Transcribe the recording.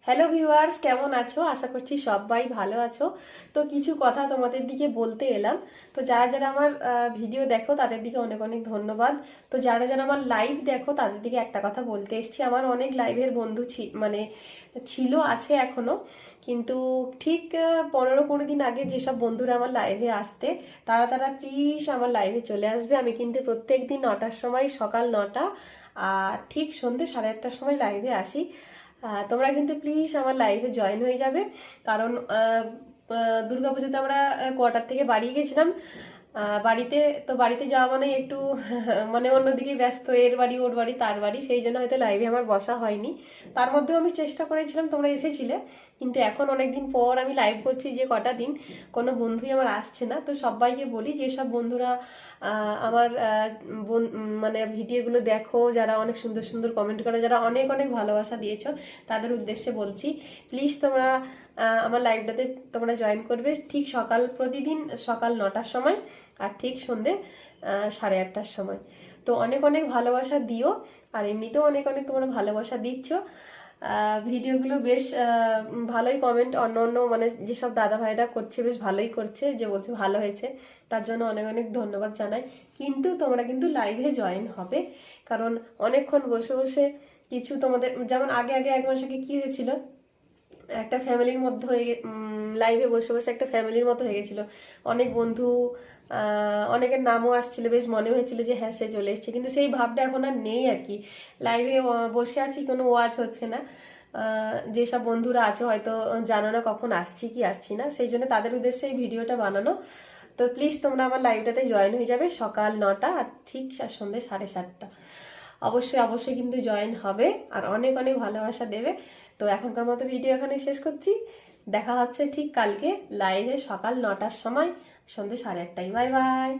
Hello viewers, কেমন আছো? আশা করছি সবাই ভালো আছো। তো কিছু কথা তোমাদের দিকে বলতে এলাম। তো যারা যারা আমার ভিডিও দেখো তাদের দিকে অনেক অনেক ধন্যবাদ। তো যারা যারা আমার লাইভ দেখো তাদের দিকে একটা কথা বলতে এসেছি। আমার অনেক লাইভের বন্ধু মানে ছিল, আছে এখনো, কিন্তু ঠিক 15-20 দিন আগে যেসব বন্ধুরা আমার লাইভে আসতে, তারা তারা প্লিজ আমার লাইভে চলে আসবে। আমি কিন্তু প্রত্যেক দিন 9টার সময়, সকাল 9টা আর ঠিক সন্ধ্যে 8:30টার সময় লাইভে আসি। তোমরা কিন্তু প্লিজ আমার লাইভে জয়েন হয়ে যাবে। কারণ দুর্গাপুজোতে আমরা কোয়ার্টার থেকে বাড়ি গেছিলাম। বাড়িতে তো বাড়িতে যাওয়া মানে একটু মানে অন্যদিকে ব্যস্ত, এর বাড়ি ওর বাড়ি তার বাড়ি, সেই জন্য হয়তো লাইভে আমার বসা হয়নি। তার মধ্যেও আমি চেষ্টা করেছিলাম, তোমরা এসেছিলে, কিন্তু এখন অনেকদিন পর আমি লাইভ করছি, যে কটা দিন কোনো বন্ধুই আমার আসছে না। তো সবাইকে বলি, যেসব বন্ধুরা আমার মানে ভিডিওগুলো দেখো, যারা অনেক সুন্দর সুন্দর কমেন্ট করো, যারা অনেক অনেক ভালোবাসা দিয়েছো, তাদের উদ্দেশ্যে বলছি, প্লিজ তোমরা আমার লাইভটাতে তোমরা জয়েন করবে ঠিক প্রতিদিন সকাল 9টার সময় আর ঠিক সন্ধে 8:30টার সময়। তো অনেক অনেক ভালোবাসা দিও। আর এমনিতেও অনেক অনেক তোমরা ভালোবাসা দিচ্ছ। ভিডিওগুলো বেশ ভালোই কমেন্ট, অন্য অন্য মানে যেসব দাদা ভাইরা করছে বেশ ভালোই করছে, যে বলছে ভালো হয়েছে, তার জন্য অনেক অনেক ধন্যবাদ জানাই। কিন্তু তোমরা কিন্তু লাইভে জয়েন হবে, কারণ অনেকক্ষণ বসে বসে কিছু তোমাদের, যেমন আগে আগে 1 মাস আগে কি হয়েছিল, একটা ফ্যামিলির মধ্যে লাইভে বসে বসে একটা ফ্যামিলির মতো হয়ে গেছিল। অনেক বন্ধু, অনেকের নামও আসছিল, বেশ মনে হয়েছিল যে হ্যাঁ সে চলে এসছে, কিন্তু সেই ভাবটা এখন আর নেই আর কি। লাইভে বসে আছি, কোনো ওয়াচ হচ্ছে না। যেসব বন্ধুরা আছো হয়তো জানো না কখন আসছি কি আসছি না, সেই জন্য তাদের উদ্দেশ্যে এই ভিডিওটা বানানো। তো প্লিজ তোমরা আমার লাইভটাতে জয়েন হয়ে যাবে সকাল 9টা আর ঠিক সন্ধ্যে 7:30। অবশ্যই অবশ্যই কিন্তু জয়েন হবে, আর অনেক অনেক ভালোবাসা দেবে। তো এখনকার মতো ভিডিও এখানে শেষ করছি। দেখা হচ্ছে ঠিক কালকে লাইভে সকাল 9টার সময়, সন্ধ্যে 8:30টায়। Bye bye.